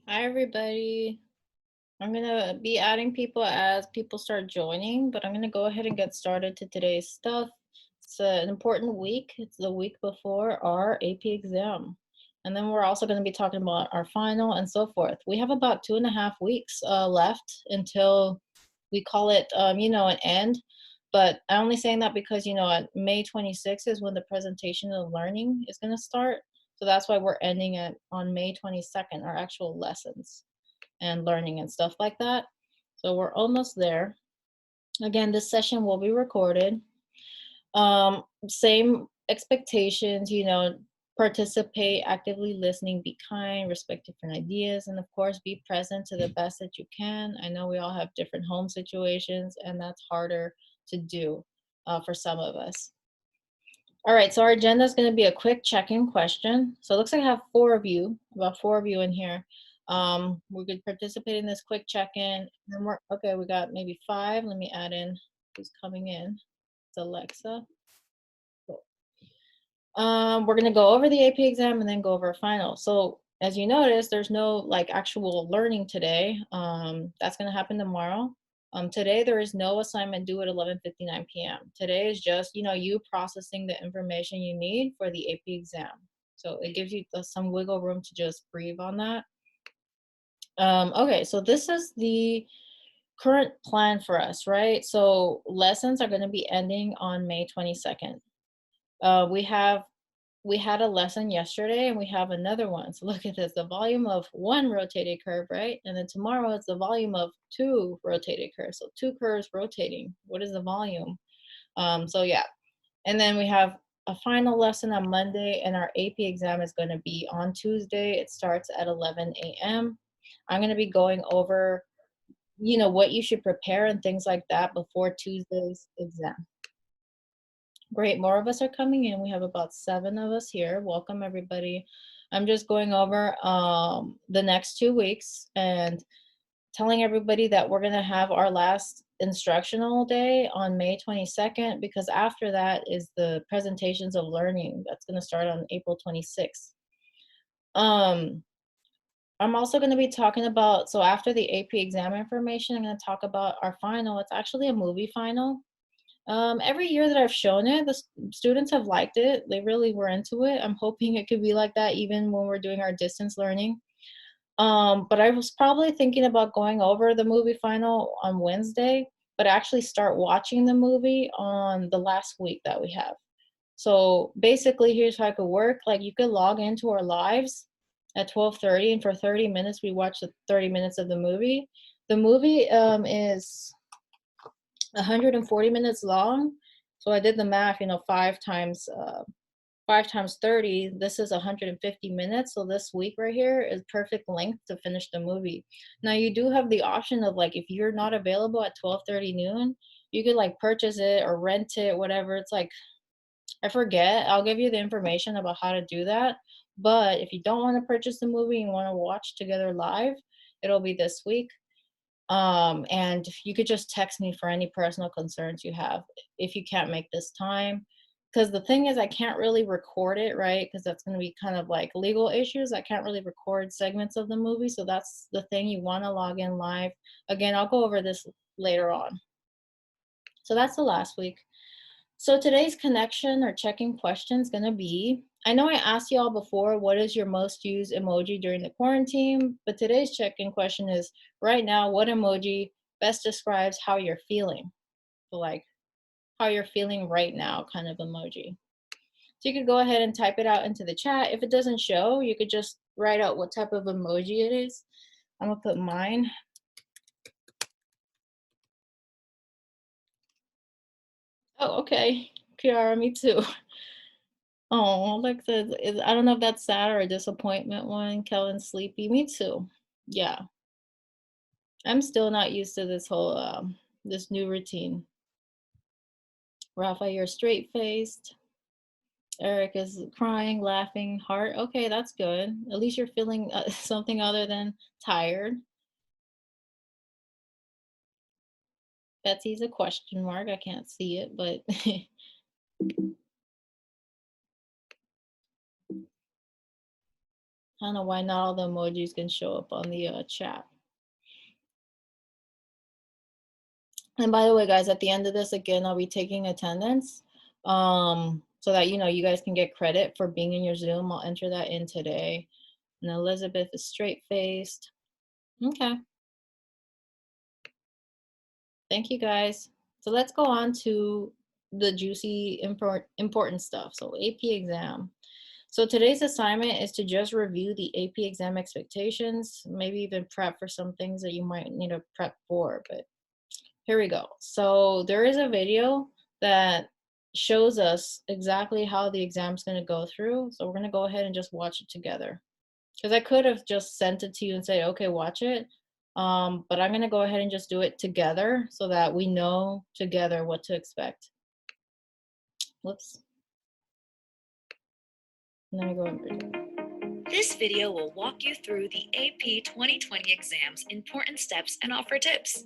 Hi, everybody. I'm going to be adding people as people start joining, but I'm going to go ahead and get started to today's stuff. It's an important week. It's the week before our AP exam. And then we're also going to be talking about our final and so forth. We have about 2.5 weeks left until we call it, an end. But I'm only saying that because, at May 26th is when the presentation of learning is going to start. So that's why we're ending it on May 22nd, our actual lessons and learning and stuff like that. So we're almost there. Again, this session will be recorded. Same expectations, participate, actively listening, be kind, respect different ideas, and of course, be present to the best that you can. I know we all have different home situations, and that's harder to do for some of us. All right, so our agenda is going to be a quick check-in question. So it looks like I have about four of you in here. We could participate in this quick check-in. Okay, we got maybe five. Let me add in who's coming in. It's Alexa. Cool. We're gonna go over the AP exam and then go over a final. So as you notice, there's no like actual learning today. That's gonna happen tomorrow. Today there is no assignment due at 11:59 p.m. Today is just you processing the information you need for the AP exam. So it gives you some wiggle room to just breathe on that. Okay, so this is the current plan for us, right? So lessons are going to be ending on May 22nd. We had a lesson yesterday and we have another one. So look at this, the volume of one rotated curve, right? And then tomorrow it's the volume of two rotated curves. So two curves rotating. What is the volume? So yeah. And then we have a final lesson on Monday and our AP exam is going to be on Tuesday. It starts at 11 a.m. I'm going to be going over, what you should prepare and things like that before Tuesday's exam. Great, more of us are coming in. We have about 7 of us here. Welcome, everybody. I'm just going over the next 2 weeks and telling everybody that we're going to have our last instructional day on May 22nd because after that is the presentations of learning. That's going to start on April 26th. Um, I'm also going to be talking about, so after the AP exam information, I'm going to talk about our final. It's actually a movie final. Every year that I've shown it, the students have liked it. They really were into it. I'm hoping it could be like that even when we're doing our distance learning. But I was probably thinking about going over the movie final on Wednesday, but actually start watching the movie on the last week that we have. So basically, here's how it could work. Like you could log into our lives at 12:30, and for 30 minutes, we watch the 30 minutes of the movie. The movie is 140 minutes long. So I did the math, 5 times 30, this is 150 minutes. So this week right here is perfect length to finish the movie. Now you do have the option of like, if you're not available at 12:30 noon, you could like purchase it or rent it, whatever. It's like, I forget. I'll give you the information about how to do that. But if you don't want to purchase the movie and want to watch together live, it'll be this week. And you could just text me for any personal concerns you have if you can't make this time. Because the thing is, I can't really record it, right? Because that's going to be kind of like legal issues. I can't really record segments of the movie. So that's the thing. You want to log in live. Again, I'll go over this later on. So that's the last week. So today's connection or checking question is going to be, I know I asked y'all before, what is your most used emoji during the quarantine? But today's check-in question is, right now, what emoji best describes how you're feeling? So like how you're feeling right now kind of emoji. So you could go ahead and type it out into the chat. If it doesn't show, you could just write out what type of emoji it is. I'm gonna put mine. Oh, okay. Kiara, me too. Oh, like I don't know if that's sad or a disappointment one. Kellen sleepy. Me too. Yeah. I'm still not used to this whole this new routine. Rafa, you're straight faced. Eric is crying, laughing, heart. Okay, that's good. At least you're feeling something other than tired. Betsy's a question mark. I can't see it, but I don't know why not all the emojis can show up on the chat. And by the way, guys, at the end of this, again, I'll be taking attendance so that, you guys can get credit for being in your Zoom. I'll enter that in today. And Elizabeth is straight-faced. Okay. Thank you, guys. So let's go on to the juicy, important stuff. So AP exam. So today's assignment is to just review the AP exam expectations, maybe even prep for some things that you might need to prep for, but here we go. So there is a video that shows us exactly how the exam's going to go through. So we're going to go ahead and just watch it together. Because I could have just sent it to you and say, okay, watch it. But I'm going to go ahead and just do it together so that we know together what to expect. Whoops. Let me go and read it. This video will walk you through the AP 2020 exam's important steps and offer tips.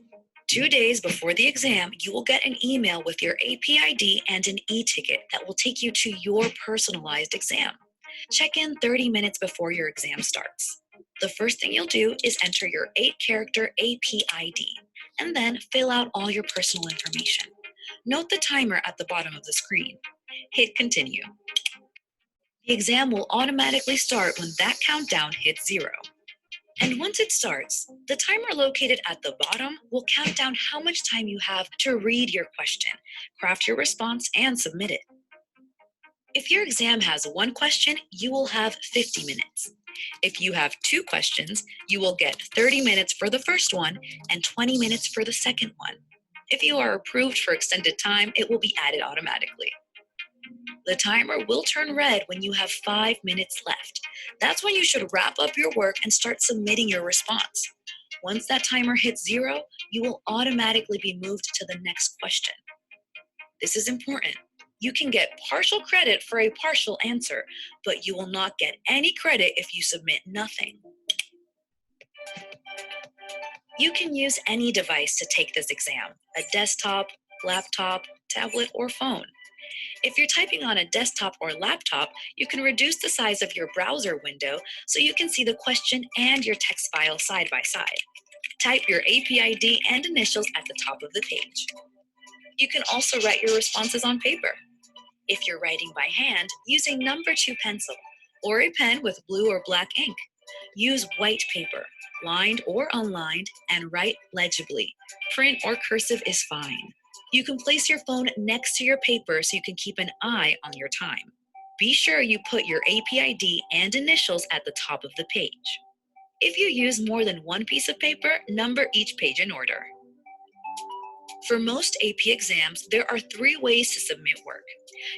2 days before the exam, you will get an email with your AP ID and an e-ticket that will take you to your personalized exam. Check in 30 minutes before your exam starts. The first thing you'll do is enter your 8-character AP ID, and then fill out all your personal information. Note the timer at the bottom of the screen. Hit continue. The exam will automatically start when that countdown hits 0. And once it starts, the timer located at the bottom will count down how much time you have to read your question, craft your response, and submit it. If your exam has 1 question, you will have 50 minutes. If you have 2 questions, you will get 30 minutes for the first one and 20 minutes for the second one. If you are approved for extended time, it will be added automatically. The timer will turn red when you have 5 minutes left. That's when you should wrap up your work and start submitting your response. Once that timer hits 0, you will automatically be moved to the next question. This is important. You can get partial credit for a partial answer, but you will not get any credit if you submit nothing. You can use any device to take this exam: a desktop, laptop, tablet, or phone. If you're typing on a desktop or laptop, you can reduce the size of your browser window so you can see the question and your text file side by side. Type your AP ID and initials at the top of the page. You can also write your responses on paper. If you're writing by hand, use a number 2 pencil or a pen with blue or black ink. Use white paper, lined or unlined, and write legibly. Print or cursive is fine. You can place your phone next to your paper so you can keep an eye on your time. Be sure you put your AP ID and initials at the top of the page. If you use more than 1 piece of paper, number each page in order. For most AP exams, there are 3 ways to submit work.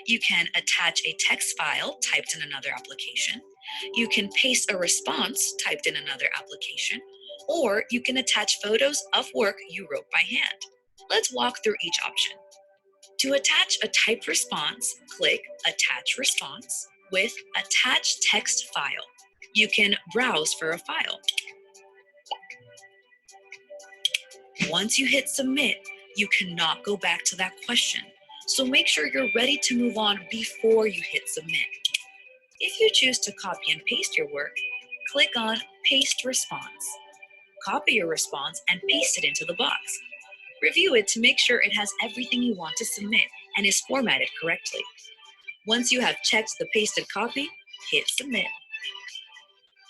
You can attach a text file typed in another application. You can paste a response typed in another application. Or you can attach photos of work you wrote by hand. Let's walk through each option. To attach a typed response, click Attach Response with Attach Text File. You can browse for a file. Once you hit Submit, you cannot go back to that question. So make sure you're ready to move on before you hit Submit. If you choose to copy and paste your work, click on Paste Response. Copy your response and paste it into the box. Review it to make sure it has everything you want to submit and is formatted correctly. Once you have checked the pasted copy, hit Submit.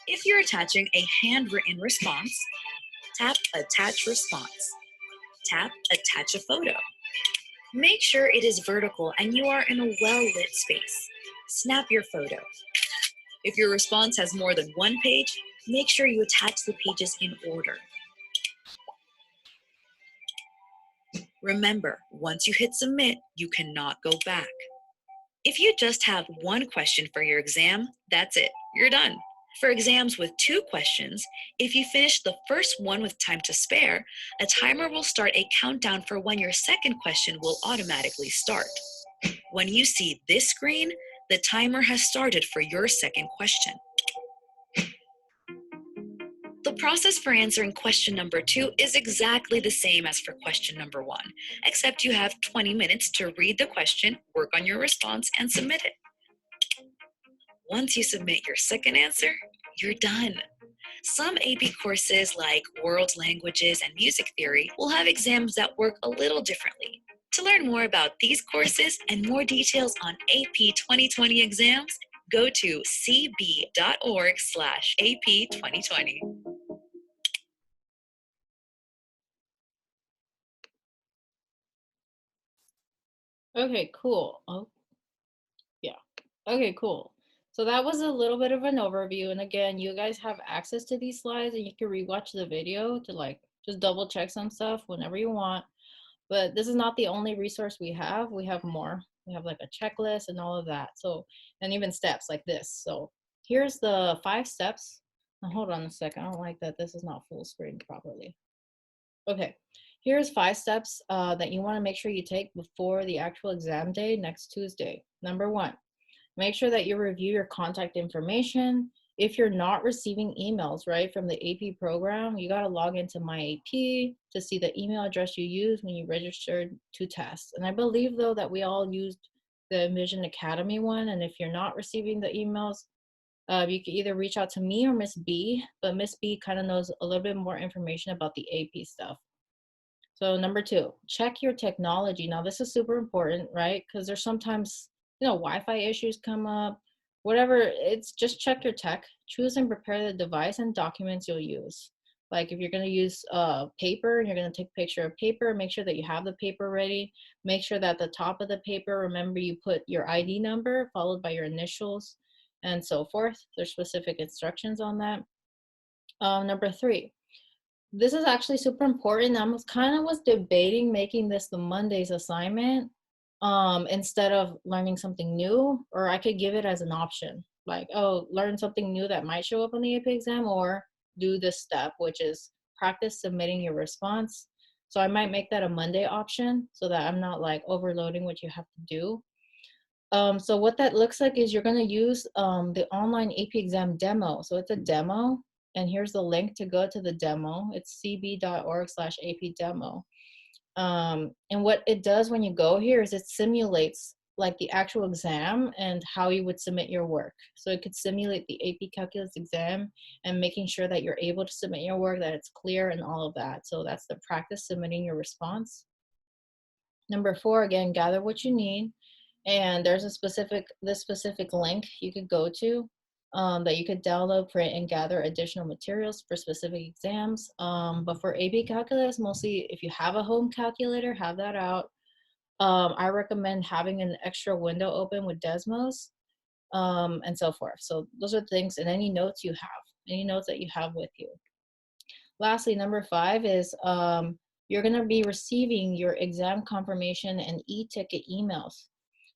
If you're attaching a handwritten response, tap Attach Response. Tap Attach a Photo. Make sure it is vertical and you are in a well-lit space. Snap your photo. If your response has more than 1 page, make sure you attach the pages in order. Remember, once you hit Submit, you cannot go back. If you just have 1 question for your exam, that's it, you're done. For exams with 2 questions, if you finish the first one with time to spare, a timer will start a countdown for when your second question will automatically start. When you see this screen, the timer has started for your second question. The process for answering question number 2 is exactly the same as for question number 1, except you have 20 minutes to read the question, work on your response, and submit it. Once you submit your second answer, You're done. Some AP courses like World Languages and Music Theory will have exams that work a little differently. To learn more about these courses and more details on AP 2020 exams, go to cb.org/AP 2020. Okay, cool. Oh, yeah. Okay, cool. So that was a little bit of an overview. And again, you guys have access to these slides and you can rewatch the video to like just double check some stuff whenever you want. But this is not the only resource we have. We have more. We have like a checklist and all of that. So, and even steps like this. So here's the 5 steps. Now, hold on a second. I don't like that this is not full screen properly. Okay, here's 5 steps that you want to make sure you take before the actual exam day next Tuesday. Number 1, make sure that you review your contact information. If you're not receiving emails, right, from the AP program, you got to log into My AP to see the email address you used when you registered to test. And I believe, though, that we all used the Envision Academy one. And if you're not receiving the emails, you can either reach out to me or Miss B, but Miss B kind of knows a little bit more information about the AP stuff. So number 2, check your technology. Now this is super important, right? Because there's sometimes, Wi-Fi issues come up, whatever. It's just check your tech, choose and prepare the device and documents you'll use. Like if you're going to use paper and you're going to take a picture of paper, make sure that you have the paper ready. Make sure that the top of the paper, remember you put your ID number followed by your initials and so forth. There's specific instructions on that. Number 3, this is actually super important. I was debating making this the Monday's assignment instead of learning something new, or I could give it as an option. Like, oh, learn something new that might show up on the AP exam, or do this step, which is practice submitting your response. So I might make that a Monday option so that I'm not like overloading what you have to do. So what that looks like is you're going to use the online AP exam demo. So it's a demo, and here's the link to go to the demo. It's cb.org/AP demo. And what it does when you go here is it simulates like the actual exam and how you would submit your work. So it could simulate the AP calculus exam and making sure that you're able to submit your work, that it's clear and all of that. So that's the practice submitting your response. Number 4, again, gather what you need. And there's this specific link you could go to that you could download, print, and gather additional materials for specific exams. But for AP Calculus, mostly if you have a home calculator, have that out. I recommend having an extra window open with Desmos and so forth. So those are things, and any notes that you have with you. Lastly, number 5 is you're going to be receiving your exam confirmation and e-ticket emails.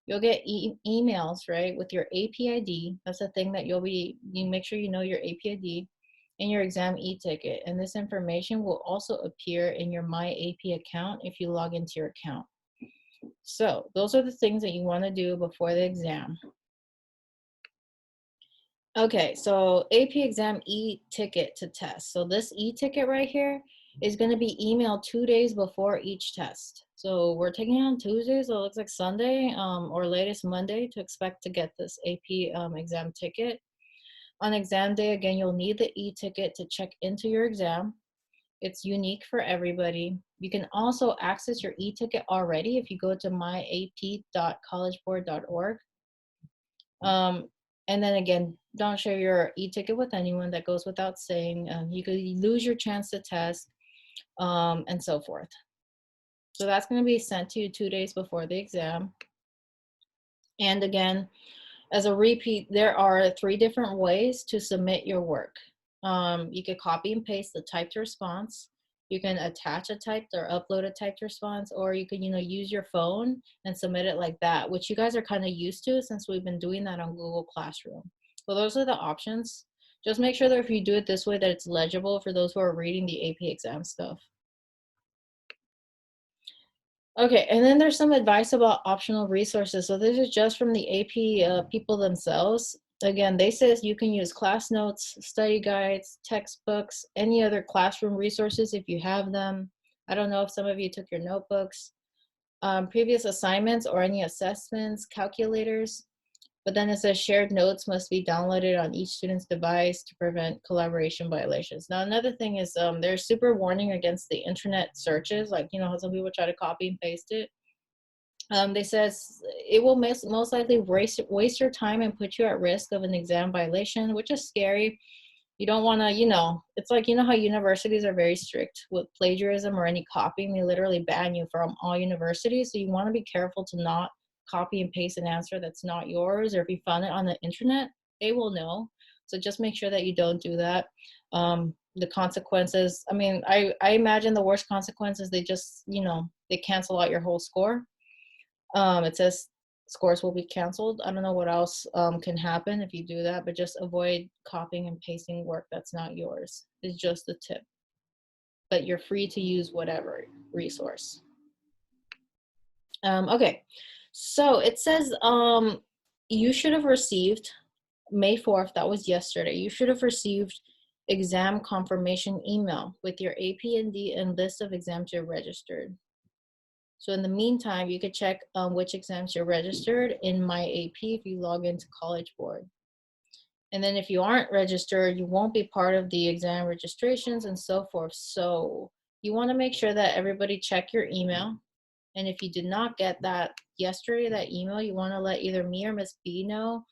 You'll get emails, right, with your AP ID. That's the thing that you make sure you know your AP ID and your exam e-ticket. And this information will also appear in your My AP account if you log into your account. So those are the things that you want to do before the exam. Okay, so AP exam e-ticket to test. So this e-ticket right here is going to be emailed 2 days before each test. So we're taking it on Tuesday, so it looks like Sunday or latest Monday to expect to get this AP exam ticket. On exam day, again, you'll need the e-ticket to check into your exam. It's unique for everybody. You can also access your e-ticket already if you go to myap.collegeboard.org. And then again, don't share your e-ticket with anyone. That goes without saying. You could lose your chance to test and so forth. So that's going to be sent to you 2 days before the exam. And again, as a repeat, there are 3 different ways to submit your work. You could copy and paste the typed response. You can attach a typed or upload a typed response, or you can, use your phone and submit it like that, which you guys are kind of used to since we've been doing that on Google Classroom. So those are the options. Just make sure that if you do it this way, that it's legible for those who are reading the AP exam stuff. Okay, and then there's some advice about optional resources. So this is just from the AP people themselves. Again, they says you can use class notes, study guides, textbooks, any other classroom resources if you have them. I don't know if some of you took your notebooks, previous assignments or any assessments, calculators. But then it says shared notes must be downloaded on each student's device to prevent collaboration violations. Now, another thing is there's super warning against the internet searches, like, you know, how some people try to copy and paste it. They says it will most likely waste your time and put you at risk of an exam violation, which is scary. You don't want to, you know, it's like, you know how universities are very strict with plagiarism or any copying. They literally ban you from all universities. So you want to be careful to not copy and paste an answer that's not yours, or if you found it on the internet, they will know. So just make sure that you don't do that. The consequences, I mean, I imagine the worst consequences, they just, you know, they cancel out your whole score. It says scores will be canceled. I don't know what else can happen if you do that, but just avoid copying and pasting work that's not yours. It's just a tip. But you're free to use whatever resource. Okay, so it says you should have received May 4th, that was yesterday, you should have received exam confirmation email with your AP&D and list of exams you're registered. So in the meantime, you could check which exams you're registered in My AP if you log into College Board. And then if you aren't registered, you won't be part of the exam registrations and so forth. So you want to make sure that everybody check your email. And if you did not get that yesterday, that email, you want to let either me or Miss B know.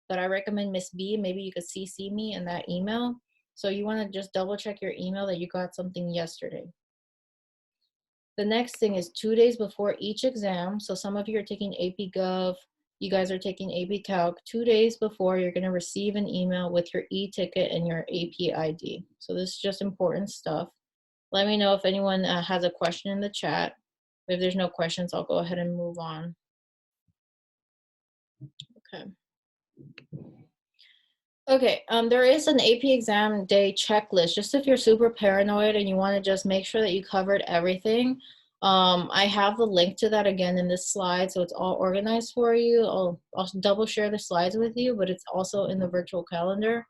But I recommend Miss B, maybe you could CC me in that email. So you want to just double check your email that you got something yesterday. The next thing is 2 days before each exam. So some of you are taking AP Gov, you guys are taking AP Calc. 2 days before, you're going to receive an email with your e-ticket and your AP ID. So this is just important stuff. Let me know if anyone has a question in the chat. If there's no questions, I'll go ahead and move on. Okay. Okay, there is an AP exam day checklist, just if you're super paranoid and you want to just make sure that you covered everything. I have the link to that again in this slide, so it's all organized for you. I'll double share the slides with you, but it's also in the virtual calendar.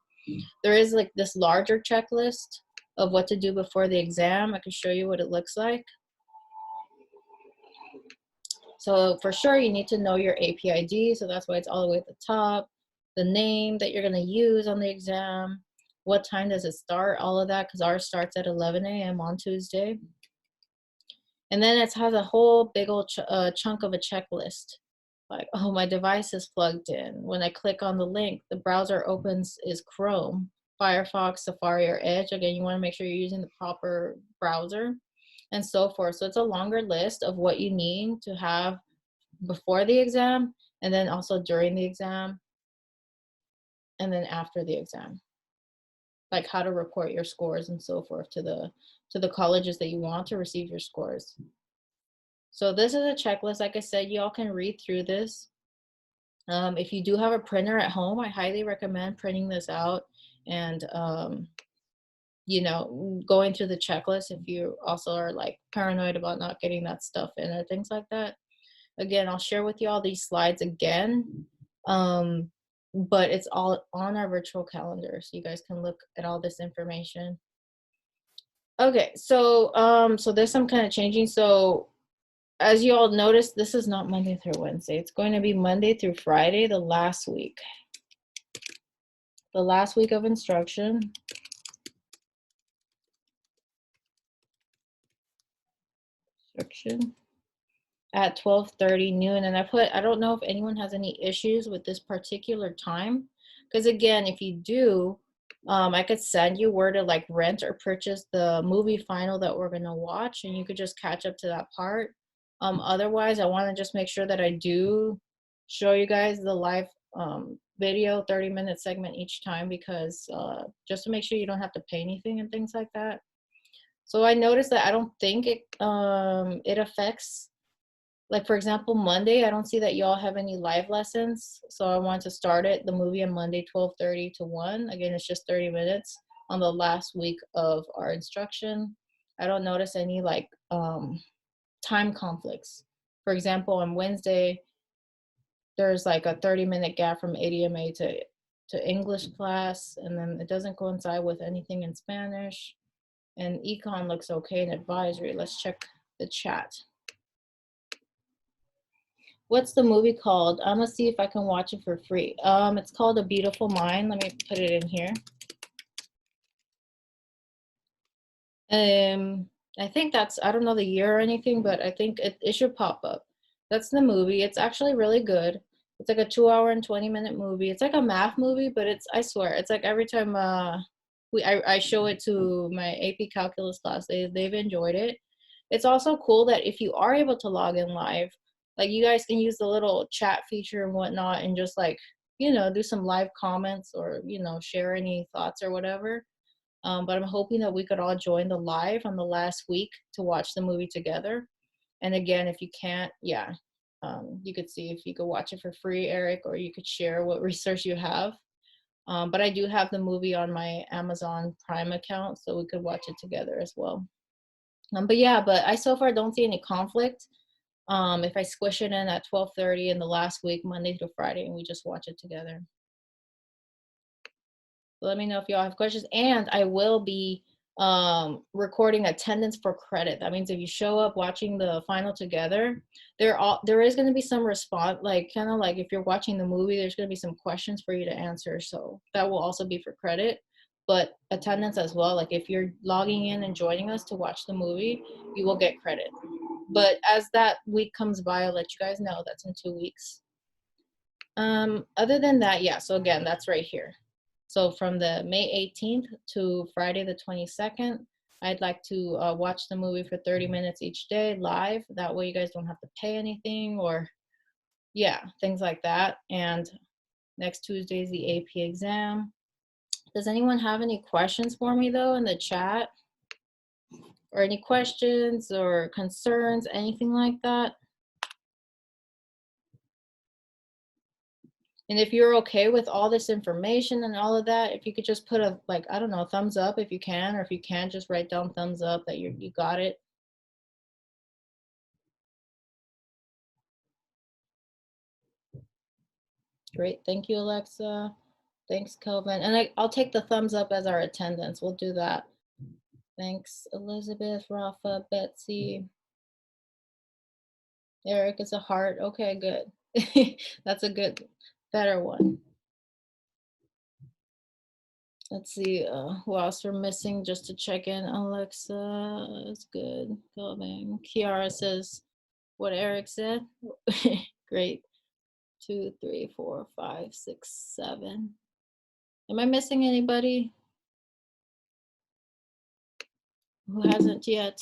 There is like this larger checklist of what to do before the exam. I can show you what it looks like. So for sure, you need to know your AP ID, so that's why it's all the way at the top. The name that you're going to use on the exam, what time does it start, all of that, because ours starts at 11 a.m. on Tuesday. And then it has a whole big old chunk of a checklist. Like, oh, my device is plugged in. When I click on the link, the browser opens is Chrome, Firefox, Safari, or Edge. Again, you want to make sure you're using the proper browser and so forth. So it's a longer list of what you need to have before the exam, and then also during the exam, and then after the exam, like how to report your scores and so forth to the colleges that you want to receive your scores. So this is a checklist. Like I said, y'all can read through this. If you do have a printer at home, I highly recommend printing this out and you know, going through the checklist if you also are like paranoid about not getting that stuff in or things like that. Again, I'll share with you all these slides again, but it's all on our virtual calendar, so you guys can look at all this information. Okay, so so there's some kind of changing. So as you all noticed, this is not Monday through Wednesday. It's going to be Monday through Friday, the last week. The last week of instruction. At 12:30 noon. And I don't know if anyone has any issues with this particular time. Because again, if you do, I could send you where to like rent or purchase the movie final that we're gonna watch, and you could just catch up to that part. Otherwise, I want to just make sure that I do show you guys the live video 30-minute segment each time, because just to make sure you don't have to pay anything and things like that. So I noticed that I don't think it affects, like for example, Monday, I don't see that y'all have any live lessons. So I want to start it, the movie on Monday, 12:30 to 1. Again, it's just 30 minutes on the last week of our instruction. I don't notice any like time conflicts. For example, on Wednesday, there's like a 30-minute gap from ADMA to English class, and then it doesn't coincide with anything in Spanish. And econ looks okay in advisory. Let's check the chat. What's the movie called? I'm gonna see if I can watch it for free. It's called A Beautiful Mind. Let me put it in here. Um, I think that's, I don't know the year or anything, but I think it should pop up. That's the movie. It's actually really good. It's like a 2 hour and 20-minute movie. It's like a math movie, but it's, I swear, it's like every time I show it to my AP calculus class, they've enjoyed it. It's also cool that if you are able to log in live, like you guys can use the little chat feature and whatnot and just like, do some live comments or, share any thoughts or whatever. But I'm hoping that we could all join the live on the last week to watch the movie together. And again, if you can't, yeah, you could see if you could watch it for free, Eric, or you could share what research you have. But I do have the movie on my Amazon Prime account, so we could watch it together as well. But yeah, but I so far don't see any conflict. If I squish it in at 12:30 in the last week, Monday through Friday, and we just watch it together. Let me know if y'all have questions. And I will be recording attendance for credit. That means if you show up watching the final together, there is going to be some response, like kind of like if you're watching the movie, there's going to be some questions for you to answer. So that will also be for credit, but attendance as well. Like if you're logging in and joining us to watch the movie, you will get credit. But as that week comes by, I'll let you guys know. That's in 2 weeks. Other than that, yeah, so again, that's right here. So from the May 18th to Friday the 22nd, I'd like to watch the movie for 30 minutes each day live. That way you guys don't have to pay anything or, yeah, things like that. And next Tuesday is the AP exam. Does anyone have any questions for me though in the chat? Or any questions or concerns, anything like that? And if you're okay with all this information and all of that, if you could just put a, like, I don't know, thumbs up if you can, or if you can't, just write down thumbs up that you got it. Great. Thank you, Alexa. Thanks, Kelvin. And I'll take the thumbs up as our attendance. We'll do that. Thanks, Elizabeth, Rafa, Betsy. Eric is a heart. Okay, good. That's a good, better one. Let's see who else we're missing just to check in. Alexa is good. Kelvin. Kiara says what Eric said. Great. 2, 3, 4, 5, 6, 7. Am I missing anybody who hasn't yet?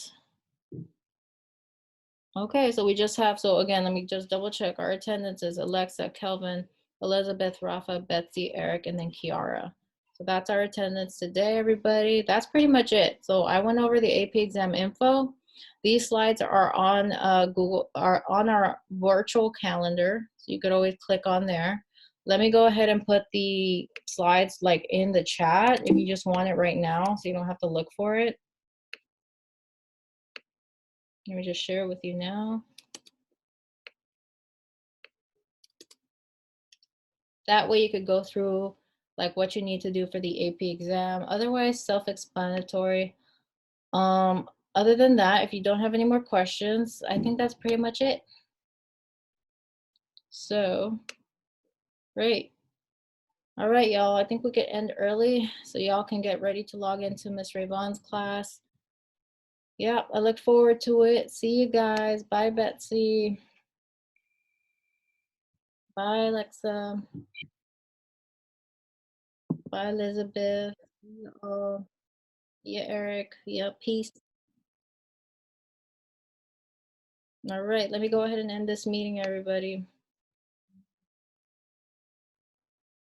Okay, so we just have, so again, let me just double check. Our attendance is Alexa, Kelvin, Elizabeth, Rafa, Betsy, Eric, and then Kiara. So that's our attendance today, everybody. That's pretty much it. So I went over the AP exam info. These slides are on Google, are on our virtual calendar. So you could always click on there. Let me go ahead and put the slides like in the chat if you just want it right now, so you don't have to look for it. Let me just share it with you now. That way you could go through like what you need to do for the AP exam. Otherwise, self-explanatory. Other than that, if you don't have any more questions, I think that's pretty much it. So, great. All right, y'all, I think we could end early so y'all can get ready to log into Miss Rayvon's class. Yeah, I look forward to it. See you guys. Bye, Betsy. Bye, Alexa. Bye, Elizabeth. Yeah, Eric. Yeah, peace. All right, let me go ahead and end this meeting, everybody.